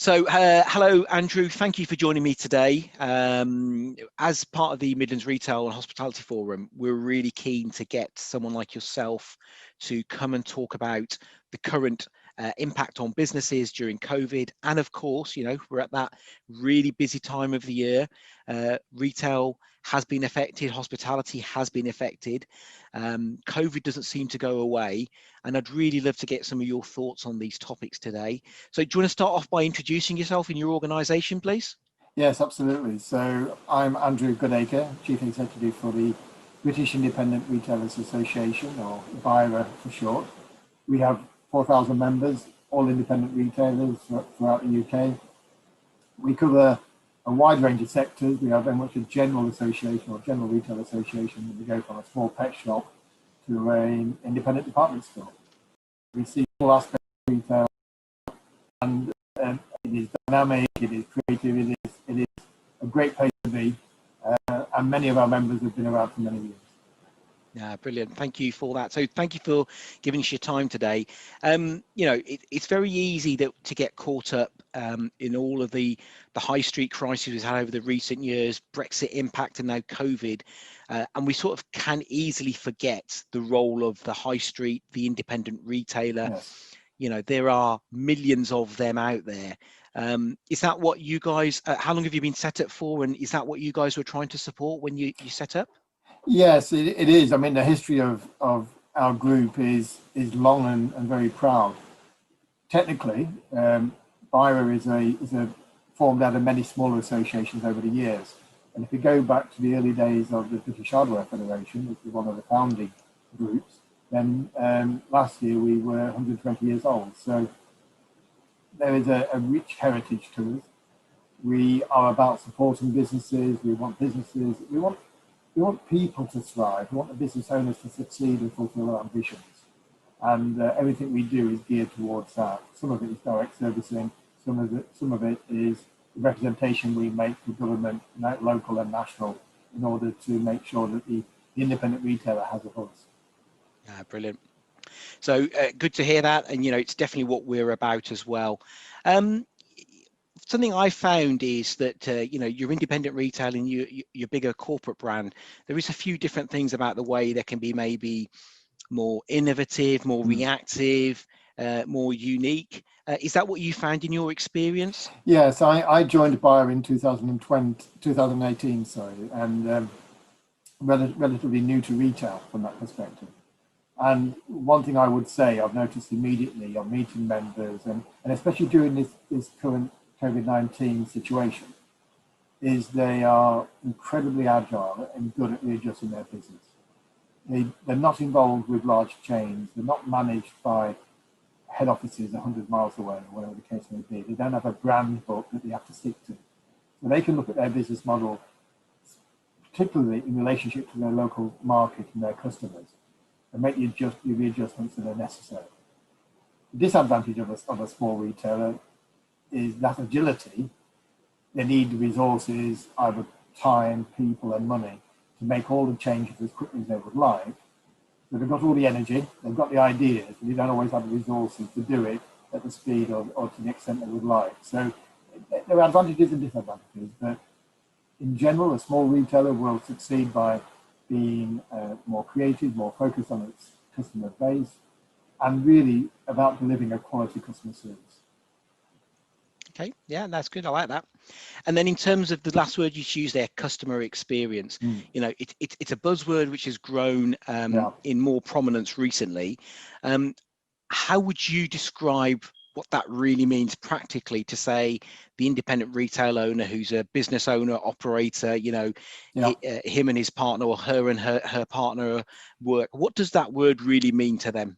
Hello, Andrew. Thank you for joining me today. As part of the Midlands Retail and Hospitality Forum, we're really keen to get someone like yourself to come and talk about the current impact on businesses during COVID. And of course, we're at that really busy time of the year. Retail has been affected, hospitality has been affected. COVID doesn't seem to go away. And I'd really love to get some of your thoughts on these topics today. So do you want to start off by introducing yourself and your organisation, please? Yes, absolutely. So I'm Andrew Goodacre, Chief Executive for the British Independent Retailers Association, or BIRA for short. We have 4,000 members, all independent retailers throughout the UK. We cover a wide range of sectors. We are very much a general association or general retail association. We go from a small pet shop to an independent department store. We see all aspects of retail, and it is dynamic, it is creative, it is a great place to be, and many of our members have been around for many years. Yeah, brilliant. Thank you for that. So thank you for giving us your time today. It's very easy to get caught up in all of the high street crises we've had over the recent years, Brexit impact and now COVID. And we sort of can easily forget the role of the high street, the independent retailer. Yes. There are millions of them out there. Is that what you guys, how long have you been set up for? And is that what you guys were trying to support when you set up? Yes, it is. I mean, the history of our group is long and very proud. Technically, BIRA is a formed out of many smaller associations over the years. And if we go back to the early days of the British Hardware Federation, which was one of the founding groups, then last year we were 120 years old. So there is a rich heritage to us. We are about supporting businesses. We want businesses. We want people to thrive. We want the business owners to succeed and fulfill their ambitions. And everything we do is geared towards that. Some of it is direct servicing. Some of it is the representation we make for government, local and national, in order to make sure that the independent retailer has a voice. Yeah, brilliant. So good to hear that. And, it's definitely what we're about as well. Something I found is that, your independent retail and your bigger corporate brand, there is a few different things about the way there can be maybe more innovative, more reactive, more unique. Is that what you found in your experience? Yes, I joined BIRA in 2018, and relatively new to retail from that perspective. And one thing I would say I've noticed immediately on meeting members, and especially during this current COVID-19 situation, is they are incredibly agile and good at readjusting their business. They're not involved with large chains. They're not managed by head offices 100 miles away, or whatever the case may be. They don't have a brand book that they have to stick to. So they can look at their business model, particularly in relationship to their local market and their customers, and make the readjustments that are necessary. The disadvantage of a small retailer is that agility. They need the resources, either time, people, and money, to make all the changes as quickly as they would like. So they've got all the energy, they've got the ideas, but they don't always have the resources to do it at the speed or to the extent they would like. So there are advantages and disadvantages, but in general, a small retailer will succeed by being more creative, more focused on its customer base, and really about delivering a quality customer service. Okay, yeah, that's good. I like that. And then in terms of the last word you used there, customer experience, it's a buzzword which has grown in more prominence recently. How would you describe what that really means practically to, say, the independent retail owner who's a business owner, operator, him and his partner, or her and her partner work? What does that word really mean to them?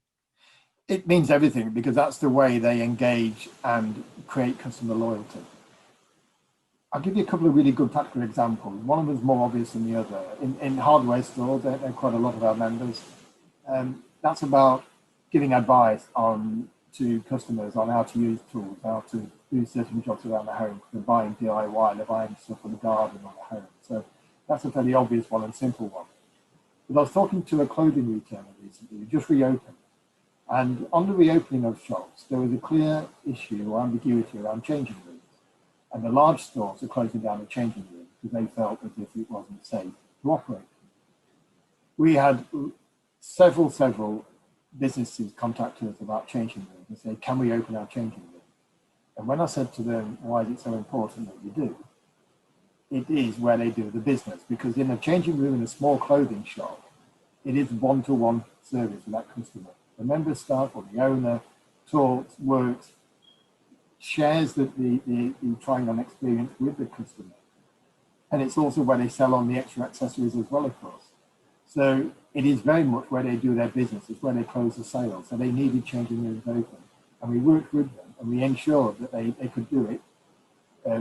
It means everything, because that's the way they engage and create customer loyalty. I'll give you a couple of really good practical examples. One of them is more obvious than the other. In hardware stores, there are quite a lot of our members. That's about giving advice to customers on how to use tools, how to do certain jobs around the home. They're buying DIY, they're buying stuff for the garden or the home. So that's a fairly obvious one and simple one. But I was talking to a clothing retailer recently who just reopened. And on the reopening of shops, there was a clear issue or ambiguity around changing rooms. And the large stores are closing down the changing rooms because they felt as if it wasn't safe to operate. We had several businesses contact us about changing rooms and say, can we open our changing room? And when I said to them, why is it so important that you do? It is where they do the business, because in a changing room in a small clothing shop, it is one-to-one service with that customer. The member staff or the owner talks, works, shares the trying on experience with the customer. And it's also where they sell on the extra accessories as well, of course. So it is very much where they do their business. It's where they close the sale. So they needed changing rooms open. And we worked with them and we ensured that they could do it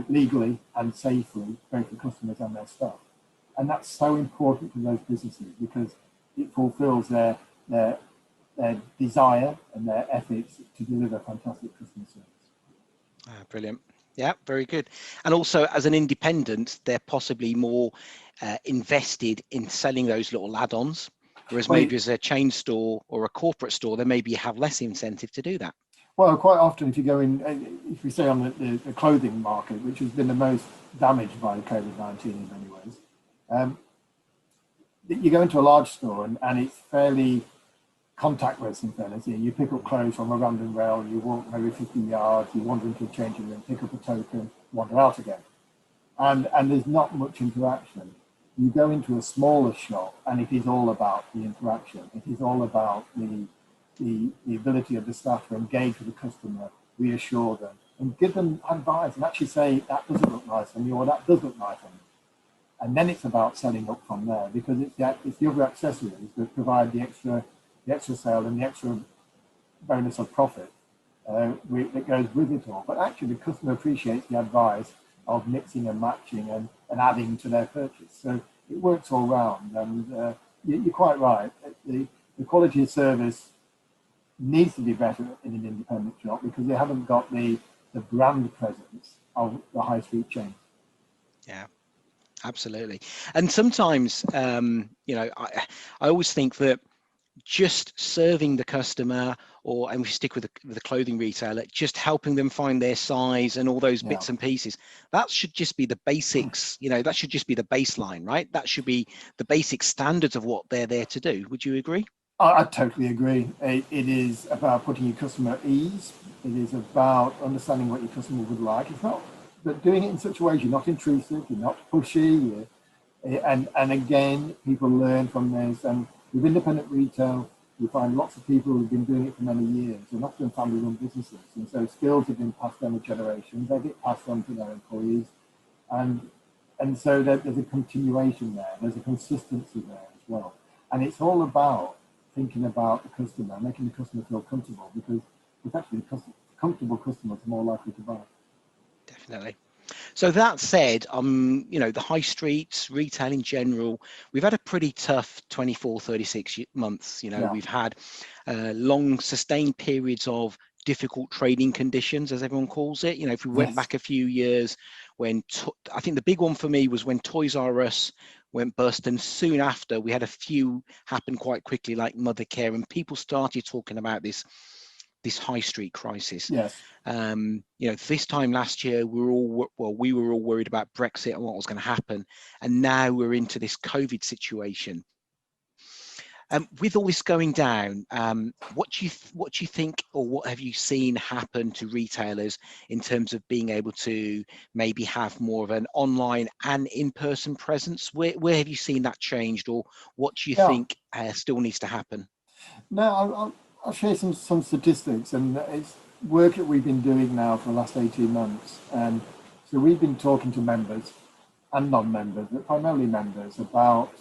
legally and safely, both for customers and their staff. And that's so important to those businesses because it fulfills their desire and their ethics to deliver fantastic customer service. Brilliant. Yeah, very good. And also, as an independent, they're possibly more invested in selling those little add-ons, whereas maybe as a chain store or a corporate store, they maybe have less incentive to do that. Well, quite often, if you go in, if we say on the clothing market, which has been the most damaged by COVID-19 in many ways, you go into a large store and it's fairly contactless in fairness. You pick up clothes from a random rail, you walk maybe 50 yards, you wander into a changing room, pick up a token, wander out again. And there's not much interaction. You go into a smaller shop and it is all about the interaction. It is all about the ability of the staff to engage with the customer, reassure them, and give them advice and actually say, that doesn't look nice on you, or that does look nice on you. And then it's about selling up from there, because it's the other accessories that provide the extra sale and the extra bonus of profit that goes with it all. But actually, the customer appreciates the advice of mixing and matching and adding to their purchase. So it works all round. And you're quite right. The quality of service needs to be better in an independent shop because they haven't got the brand presence of the high street chain. Yeah. Absolutely. And sometimes, you know, I always think that just serving the customer, and we stick with the clothing retailer, just helping them find their size and all those bits and pieces, that should just be the basics. You know, that should just be the baseline, right? That should be the basic standards of what they're there to do. Would you agree? I totally agree. It is about putting your customer at ease. It is about understanding what your customer would like. It's not, but doing it in such a way you're not intrusive, you're not pushy, and again, people learn from this. And with independent retail, you find lots of people who've been doing it for many years, and often family-run businesses. And so skills have been passed down the generations. They get passed on to their employees, and so there's a continuation there. There's a consistency there as well. And it's all about thinking about the customer, making the customer feel comfortable, because it's actually comfortable customers are more likely to buy. Definitely. So that said, you know, the high streets, retail in general, we've had a pretty tough 24, 36 months. You know, we've had long sustained periods of difficult trading conditions, as everyone calls it. You know, if we went back a few years when I think the big one for me was when Toys R Us went bust, and soon after we had a few happen quite quickly, like Mothercare, and people started talking about this high street crisis. Yes. You know, this time last year, we were all worried about Brexit and what was going to happen, and now we're into this COVID situation. With all this going down, what do you think, or what have you seen happen to retailers in terms of being able to maybe have more of an online and in-person presence? Where have you seen that changed, or what do you think still needs to happen? No, I'll share some statistics, and it's work that we've been doing now for the last 18 months. And so we've been talking to members and non-members, but primarily members, about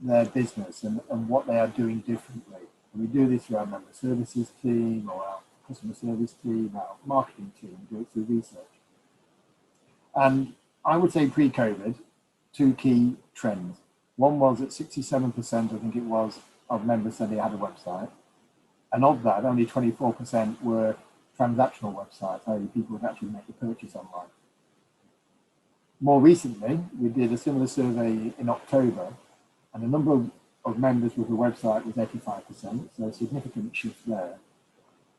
their business and what they are doing differently. And we do this through our member services team or our customer service team, our marketing team, do it through research. And I would say pre-COVID, two key trends. One was that 67%, I think it was, of members said they had a website. And of that, only 24% were transactional websites, i.e. people would actually make the purchase online. More recently, we did a similar survey in October, and the number of members with a website was 85%, so a significant shift there.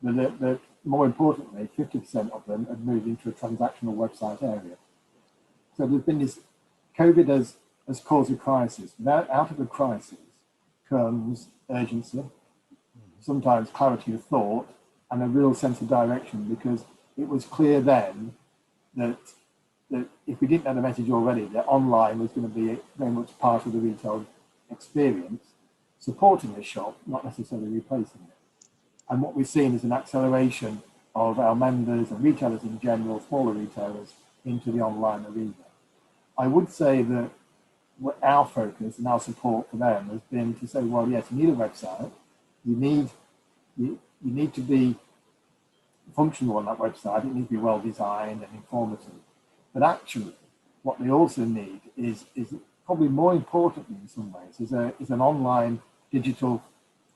but more importantly, 50% of them have moved into a transactional website area. So there's been this, COVID has caused a crisis. Now, out of the crisis comes urgency, sometimes clarity of thought, and a real sense of direction, because it was clear then that if we didn't know the message already, that online was going to be very much part of the retail experience, supporting the shop, not necessarily replacing it. And what we've seen is an acceleration of our members and retailers in general, smaller retailers, into the online arena. I would say that our focus and our support for them has been to say, well, yes, you need a website, you need to be functional on that website, it needs to be well designed and informative. But actually, what they also need is probably more importantly in some ways, is an online digital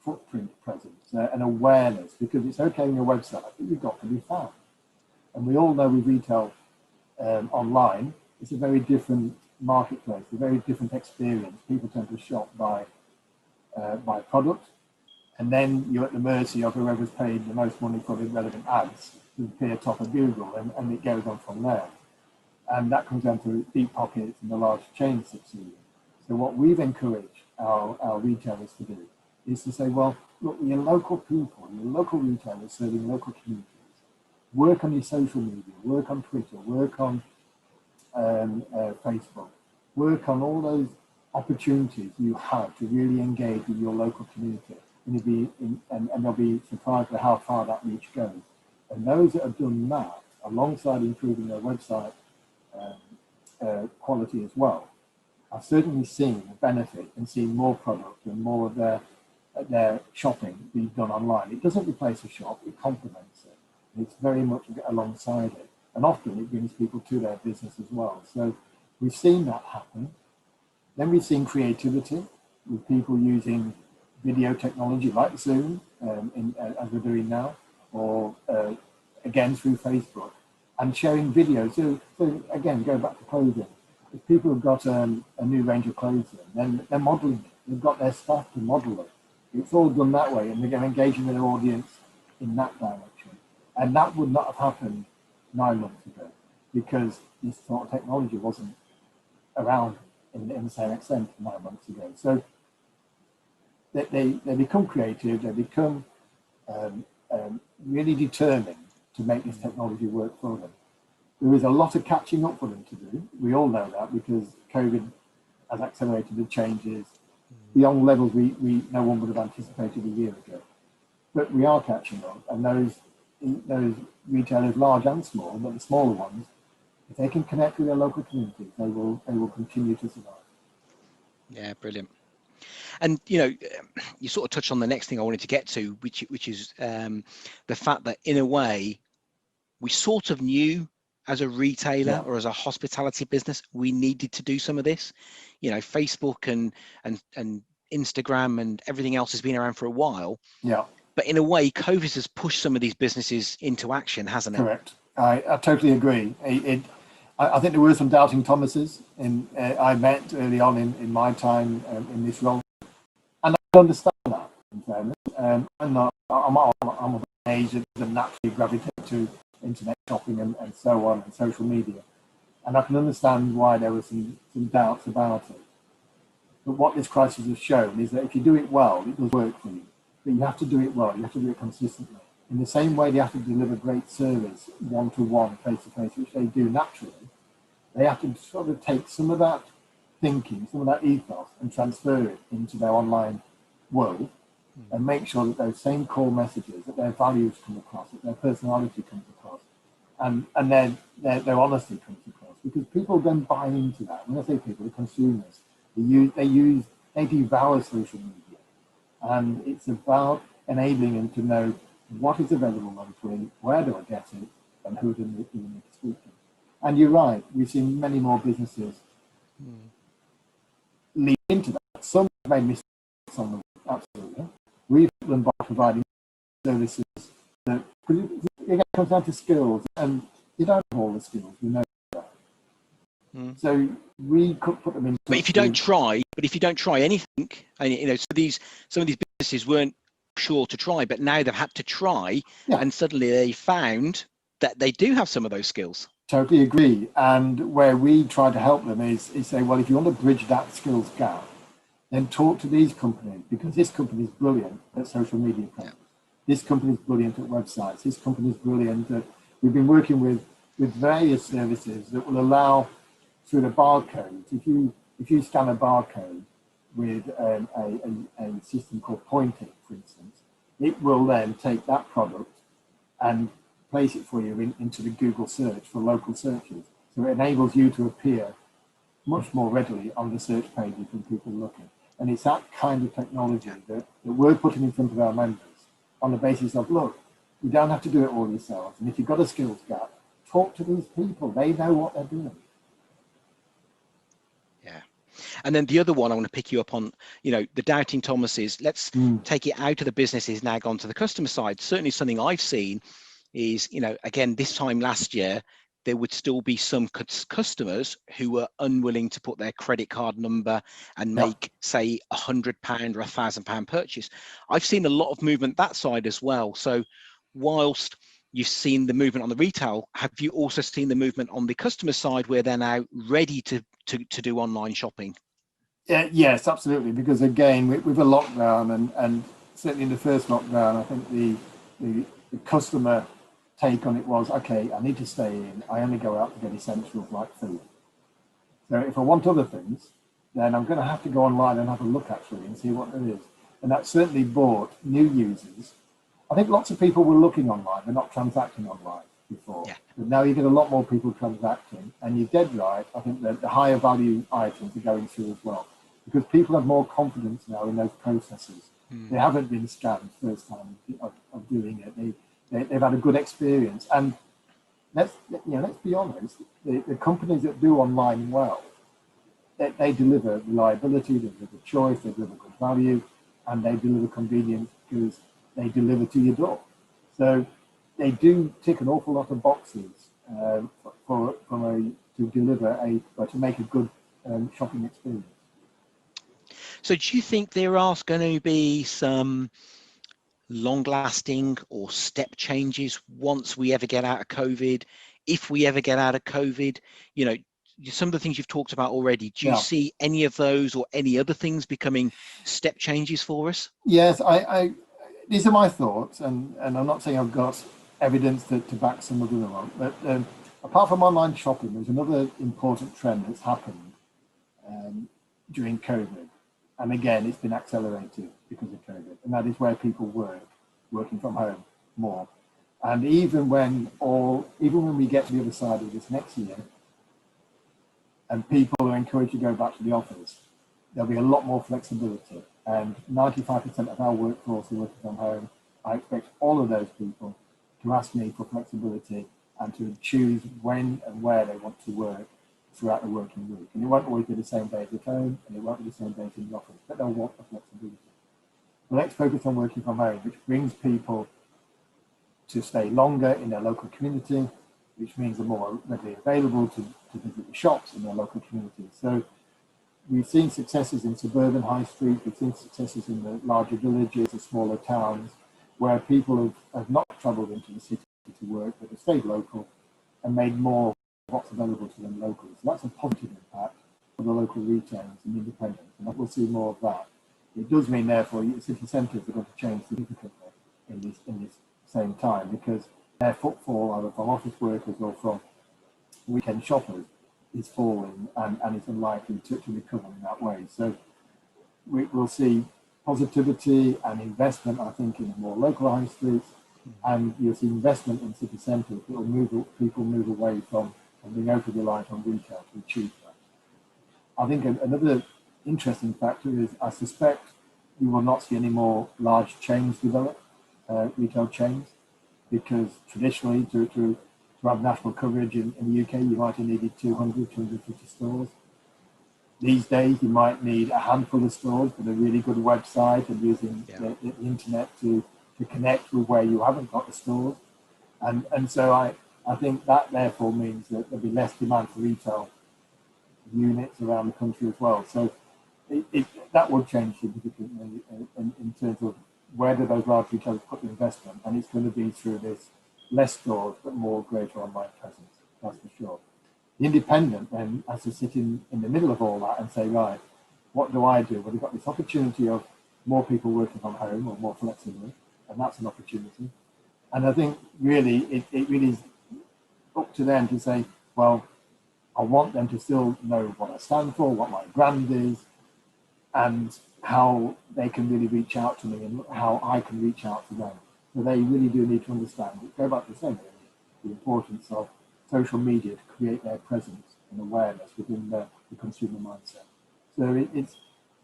footprint presence, an awareness, because it's okay on your website, but you've got to be found. And we all know with retail online, it's a very different marketplace, a very different experience. People tend to shop by product, and then you're at the mercy of whoever's paid the most money for the relevant ads to appear top of Google, and it goes on from there. And that comes down to deep pockets and the large chain succeeding. So what we've encouraged our retailers to do is to say, well, look, your local people, your local retailers serving local communities, work on your social media, work on Twitter, work on Facebook, work on all those opportunities you have to really engage with your local community, and they'll be surprised at how far that reach goes. And those that have done that, alongside improving their website quality as well, I've certainly seen the benefit and seen more product and more of their shopping be done online. It doesn't replace a shop, it complements it. It's very much alongside it. And often it brings people to their business as well. So we've seen that happen. Then we've seen creativity with people using video technology like Zoom, as we're doing now, or again through Facebook, and sharing videos. So again, go back to clothing. If people have got a new range of clothing, then they're modeling it. They've got their staff to model it. It's all done that way, and they're engaging with their audience in that direction. And that would not have happened 9 months ago, because this sort of technology wasn't around in the same extent 9 months ago. So they become creative, they become really determined to make this technology work for them. There is a lot of catching up for them to do. We all know that, because COVID has accelerated the changes beyond levels we no one would have anticipated a year ago. But we are catching up, and those retailers, large and small, but the smaller ones, if they can connect with their local communities, they will continue to survive. Yeah, brilliant. And you sort of touched on the next thing I wanted to get to, which is the fact that in a way we sort of knew as a retailer or as a hospitality business we needed to do some of this. Facebook and Instagram and everything else has been around for a while. Yeah. But in a way, COVID has pushed some of these businesses into action, hasn't it? Correct. I totally agree. I think there were some doubting Thomases I met early on in my time in this role, and I understand that. In fairness, I'm of an age that doesn't naturally gravitate to internet shopping and so on, and social media, and I can understand why there were some doubts about it. But what this crisis has shown is that if you do it well, it does work for you. But you have to do it well. You have to do it consistently. In the same way they have to deliver great service one-to-one, face-to-face, which they do naturally, they have to sort of take some of that thinking, some of that ethos, and transfer it into their online world, and make sure that those same core messages, that their values come across, that their personality comes across, and their honesty comes across. Because people then buy into that. When I say people, the consumers, they devour social media. And it's about enabling them to know what is available locally, where do I get it, and who do we need to speak to. And you're right, we've seen many more businesses lead into that. Some have made mistakes on them, absolutely. We've helped them by providing services that, it comes down to skills, and you don't have all the skills, we know that. So we could put them in. But if you don't try anything, and some of these businesses weren't sure to try, but now they've had to try, Yeah. and suddenly they found that they do have some of those skills. Totally agree. And where we try to help them is say, well, if you want to bridge that skills gap, then talk to these companies, because this company is brilliant at social media presence. Yeah. This company is brilliant at websites. This company is brilliant at, we've been working with various services that will allow, through the barcode, if you scan a barcode with a system called Pointing, for instance, it will then take that product and place it for you into the Google search for local searches. So it enables you to appear much more readily on the search pages when people are looking. And it's that kind of technology that we're putting in front of our members on the basis of, look, you don't have to do it all yourselves. And if you've got a skills gap, talk to these people. They know what they're doing. Yeah. And then the other one I want to pick you up on, the doubting Thomases. Let's take it out of the businesses, now gone to the customer side. Certainly something I've seen is, again, this time last year, there would still be some customers who were unwilling to put their credit card number and make, say, £100 or £1,000 purchase. I've seen a lot of movement that side as well. So whilst you've seen the movement on the retail, have you also seen the movement on the customer side where they're now ready to do online shopping? Yes, absolutely. Because again, with a lockdown, and certainly in the first lockdown, I think the customer take on it was, okay, I need to stay in. I only go out to get essentials like food. So if I want other things, then I'm going to have to go online and have a look actually and see what there is. And that certainly brought new users. I think lots of people were looking online, they're not transacting online before. Yeah. But now you get a lot more people transacting, and you're dead right. I think that the higher value items are going through as well, because people have more confidence now in those processes. They haven't been scammed first time of doing it. They've had a good experience, and let's be honest. The companies that do online well, they deliver reliability, they deliver choice, they deliver good value, and they deliver convenience because they deliver to your door. So they do tick an awful lot of boxes to make a good shopping experience. So do you think there are going to be some long-lasting or step changes once we ever get out of COVID? If we ever get out of COVID, some of the things you've talked about already, do you see any of those or any other things becoming step changes for us? Yes, I these are my thoughts, and I'm not saying I've got evidence to back some of them up, but apart from online shopping, there's another important trend that's happened during COVID. And again, it's been accelerated because of COVID, and that is where people working from home more. And even when we get to the other side of this next year, and people are encouraged to go back to the office, there'll be a lot more flexibility. And 95% of our workforce are working from home. I expect all of those people to ask me for flexibility and to choose when and where they want to work throughout the working week. And it won't always be the same days at home, and it won't be the same days in the office, but they'll want the flexibility. But let's focus on working from home, which brings people to stay longer in their local community, which means they're more readily available to visit the shops in their local community. So we've seen successes in suburban high street, we've seen successes in the larger villages, the smaller towns, where people have not travelled into the city to work, but have stayed local and made more of what's available to them locally. So that's a positive impact for the local retailers and independents, and we'll see more of that. It does mean, therefore, city centres are going to change significantly in this same time, because their footfall, either from office workers or from weekend shoppers, is falling and is unlikely to recover in that way. So we'll see positivity and investment, I think, in more local high streets, and you'll see investment in city centres that will people move away from being over-reliant on retail to achieve that. I think another interesting factor is I suspect we will not see any more large chains develop, retail chains, because traditionally to have national coverage in the UK, you might have needed 200, 250 stores. These days, you might need a handful of stores with a really good website and using the internet to connect with where you haven't got the stores. And so I think that therefore means that there'll be less demand for retail units around the country as well. So that will change significantly in terms of where do those large retailers put the investment? And it's going to be through this less stores but more greater online presence, that's for sure. The independent then has to sit in the middle of all that and say, right, what do I do? Well, we've got this opportunity of more people working from home or more flexibly, and that's an opportunity. And I think really it really is up to them to say, well, I want them to still know what I stand for, what my brand is, and how they can really reach out to me and how I can reach out to them. So they really do need to understand, go back to saying the importance of social media to create their presence and awareness within the consumer mindset. So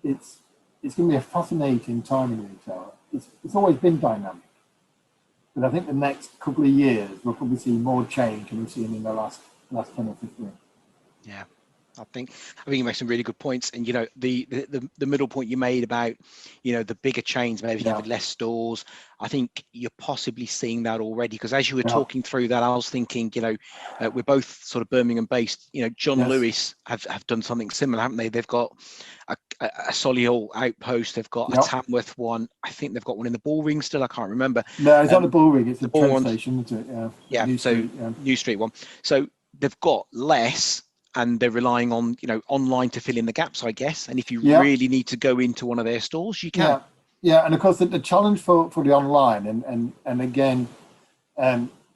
it's going to be a fascinating time in retail. It's always been dynamic, but I think the next couple of years we'll probably see more change than we've seen in the last 10 or 15. Yeah, I think you make some really good points, and the middle point you made about the bigger chains maybe having less stores. I think you're possibly seeing that already, because as you were talking through that, I was thinking we're both sort of Birmingham based. John Lewis have done something similar, haven't they? They've got a Solihull outpost, they've got a Tamworth one, I think they've got one in the Bullring still, I can't remember. No, it's not the Bullring, it's the train station, isn't it? New Street, New Street one. So they've got less, and they're relying on online to fill in the gaps, I guess. And if you really need to go into one of their stores, you can. And of course the challenge for the online, and again,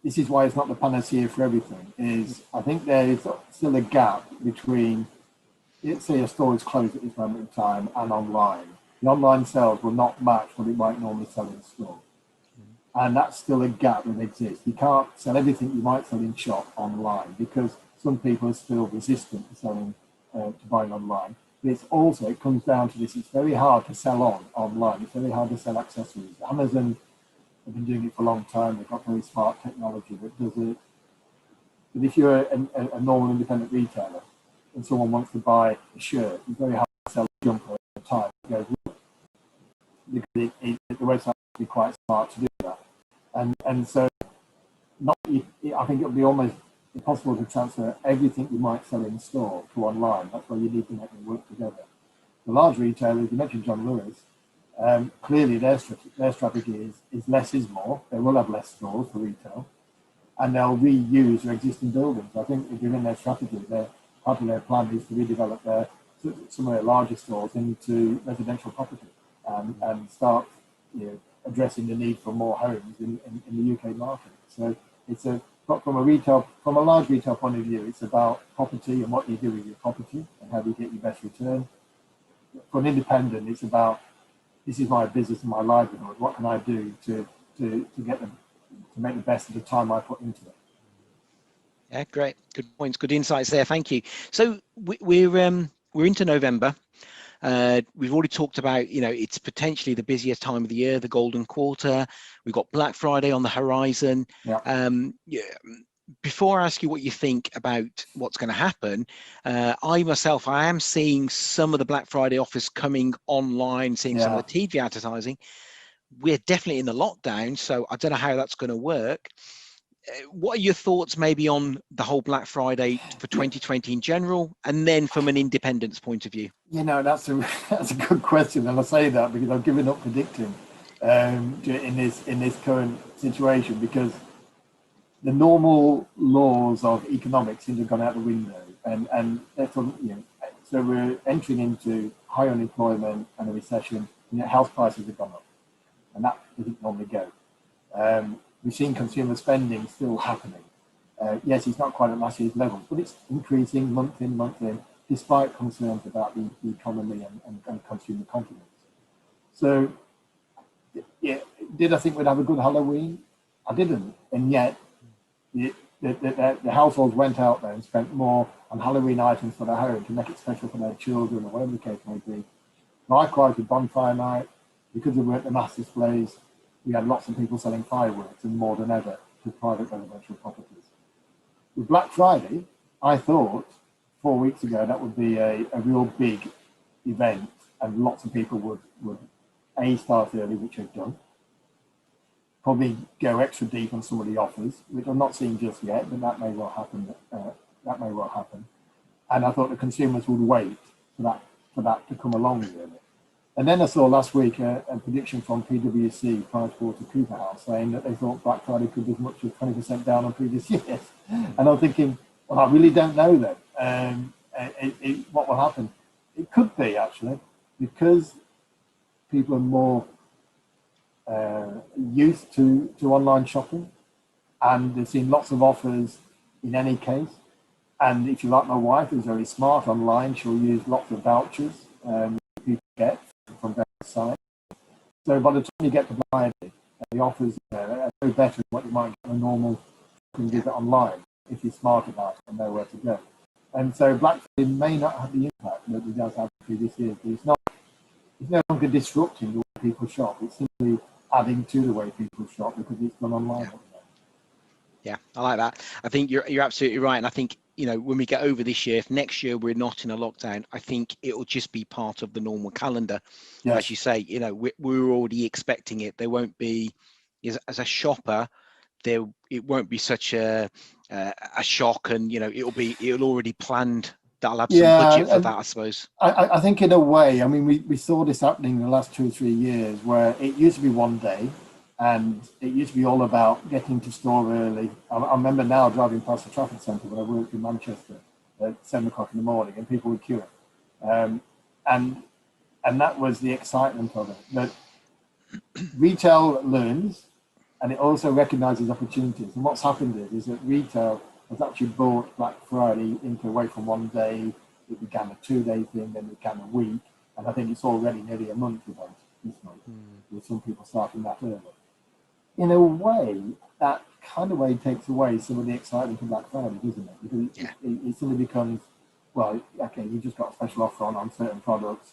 this is why it's not the panacea for everything, is I think there is still a gap between, let's say a store is closed at this moment in time, and online. The online sales will not match what it might normally sell in store. And that's still a gap that exists. You can't sell everything you might sell in shop online, because some people are still resistant to selling, to buying online. But it comes down to this: it's very hard to sell online. It's very hard to sell accessories. Amazon have been doing it for a long time. They've got very smart technology that does it. But if you're a normal independent retailer and someone wants to buy a shirt, it's very hard to sell a jumper at a time. It goes with it. The website has to be quite smart to do that. And so I think it would be almost impossible to transfer everything you might sell in store to online. That's why you need to make them work together. The large retailers, you mentioned John Lewis, clearly their strategy is less is more. They will have less stores for retail, and they'll reuse their existing buildings. I think within their strategy, part of their plan is to redevelop some of their larger stores into residential property, and start addressing the need for more homes in the UK market. So from a large retail point of view, it's about property and what you do with your property and how do you get your best return. For an independent, it's about, this is my business and my livelihood. What can I do to get them to make the best of the time I put into it? Yeah, great, good points, good insights there. Thank you. So we're into November. We've already talked about, it's potentially the busiest time of the year, the golden quarter. We've got Black Friday on the horizon. Before I ask you what you think about what's going to happen, I am seeing some of the Black Friday offers coming online, seeing some of the TV advertising. We're definitely in the lockdown, so I don't know how that's going to work. What are your thoughts maybe on the whole Black Friday for 2020 in general, and then from an independence point of view? That's a good question, and I say that because I've given up predicting in this current situation, because the normal laws of economics seem to have gone out the window, and therefore, so we're entering into high unemployment and a recession. House prices have gone up, and that doesn't normally go. We've seen consumer spending still happening. Yes, it's not quite at last year's levels, but it's increasing month in, despite concerns about the economy and consumer confidence. So, did I think we'd have a good Halloween? I didn't, and yet the households went out there and spent more on Halloween items for their home to make it special for their children, or whatever the case may be. Likewise with bonfire night, because there weren't the mass displays, we had lots of people selling fireworks, and more than ever to private residential properties. With Black Friday, I thought 4 weeks ago that would be a real big event, and lots of people would start early, which they've done. Probably go extra deep on some of the offers, which I'm not seeing just yet, but that may well happen. And I thought the consumers would wait for that to come along, really. And then I saw last week a prediction from PwC, PricewaterhouseCoopers, saying that they thought Black Friday could be as much as 20% down on previous years. And I'm thinking, well, I really don't know then what will happen. It could be, actually, because people are more used to online shopping, and they've seen lots of offers in any case. And if you like my wife, who's very smart online, she'll use lots of vouchers people get from various sites. So by the time you get to Friday, the offers are no better than what you might get on a normal visit online if you're smart about it and know where to go. And so Black Friday may not have the impact that it does have previous years, but it's no longer disrupting the way people shop. It's simply adding to the way people shop because it's done online. Yeah, I like that. I think you're absolutely right. And I think, when we get over this year, if next year we're not in a lockdown, I think it will just be part of the normal calendar. Yes. As you say, we're already expecting it. There won't be, as a shopper, it won't be such a shock, and it'll already planned. That'll have some budget for that, I suppose. I think in a way, I mean, we saw this happening in the last 2 or 3 years, where it used to be one day, and it used to be all about getting to store early. I remember now driving past the traffic centre when I worked in Manchester at 7 o'clock in the morning, and people were queuing, and that was the excitement of it. But retail learns, and it also recognises opportunities. And what's happened is that retail has actually brought Black Friday into away from one day. It began a 2-day thing, then it began a week, and I think it's already nearly a month event this month, with some people starting that early. In a way, that kind of way takes away some of the excitement of Black Friday, doesn't it? Because it suddenly becomes, well, okay, you just got a special offer on certain products.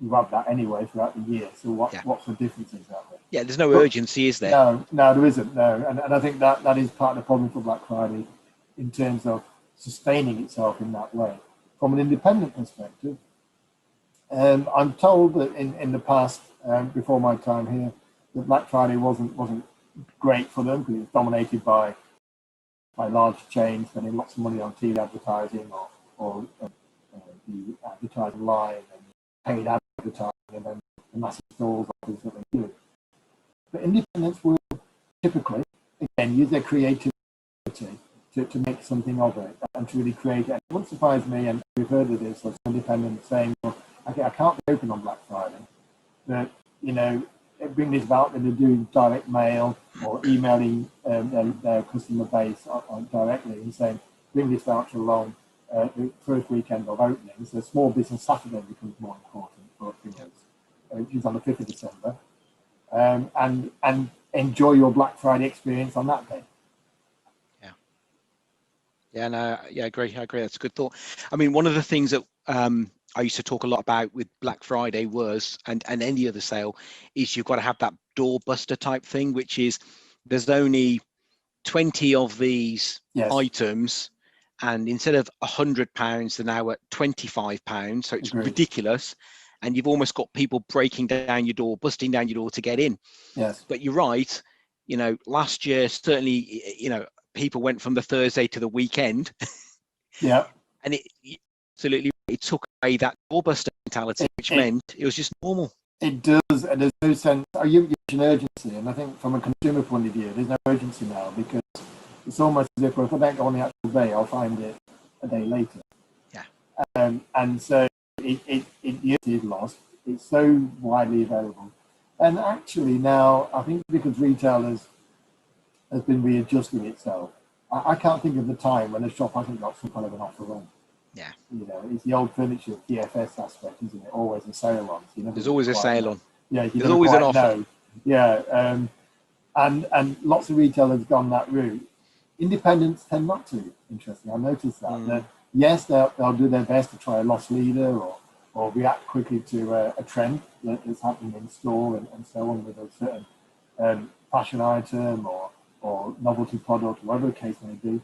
You have that anyway throughout the year. So what's the difference exactly? Yeah, there's no urgency, is there? No, there isn't. No, and I think that is part of the problem for Black Friday, in terms of sustaining itself in that way. From an independent perspective, I'm told that in the past, before my time here, that Black Friday wasn't great for them because it was dominated by large chains spending lots of money on TV advertising or the advertising line and paid advertising, and then the massive stores offers that they do. But independents will typically, again, use their creativity to make something of it and to really create it. It wouldn't surprise me, and we've heard of this, of independents saying, well, okay, I can't be open on Black Friday, but, bring this about, and they're doing direct mail or emailing their customer base directly and saying, bring this voucher along the first weekend of opening. So Small Business Saturday becomes more important for which is on the 5th of December. And enjoy your Black Friday experience on that day. I agree. That's a good thought. I mean, one of the things that I used to talk a lot about with Black Friday was, and any other sale, is you've got to have that doorbuster type thing, which is there's only 20 of these items, and instead of £100, they're now at £25. So it's ridiculous. And you've almost got people breaking down your door, busting down your door to get in. Yes. But you're right. Last year, certainly, people went from the Thursday to the weekend. Yeah. And it took away that doorbuster mentality, which meant it was just normal. It does, and there's no sense. You mentioned urgency, and I think from a consumer point of view, there's no urgency now, because it's almost as if, well, if I don't go on the actual day, I'll find it a day later. Yeah. And so it is lost. It's so widely available. And actually now, I think because retail has been readjusting itself, I can't think of the time when a shop hasn't got some kind of an offer on. Yeah. It's the old furniture DFS aspect, isn't it? Always a sale on. There's always a sale on. Yeah, there's always an offer. Know. Yeah, and lots of retailers gone that route. Independents tend not to. Interesting, I noticed that. That yes, they'll do their best to try a loss leader or react quickly to a trend that's happening in store and so on, with a certain fashion item or novelty product, whatever the case may be.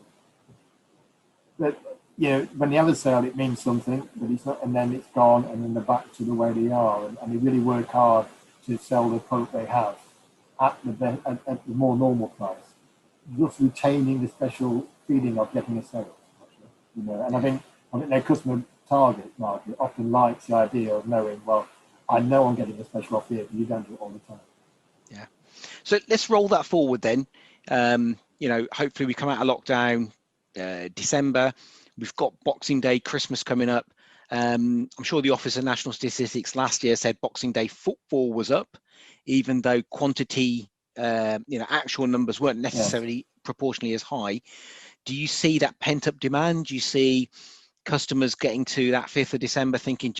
But when they have a sale, it means something, but it's not, and then it's gone, and then they're back to the way they are, and they really work hard to sell the product they have at the more normal price, just retaining the special feeling of getting a sale. Actually, and I think their customer target market often likes the idea of knowing, well, I know I'm getting a special offer here, but you don't do it all the time. Yeah. So let's roll that forward then. You know, hopefully we come out of lockdown December. We've got Boxing Day, Christmas coming up. I'm sure the Office of National Statistics last year said Boxing Day footfall was up, even though quantity, you know, actual numbers weren't necessarily proportionally as high. Do you see that pent up demand? Do you see customers getting to that 5th of December thinking,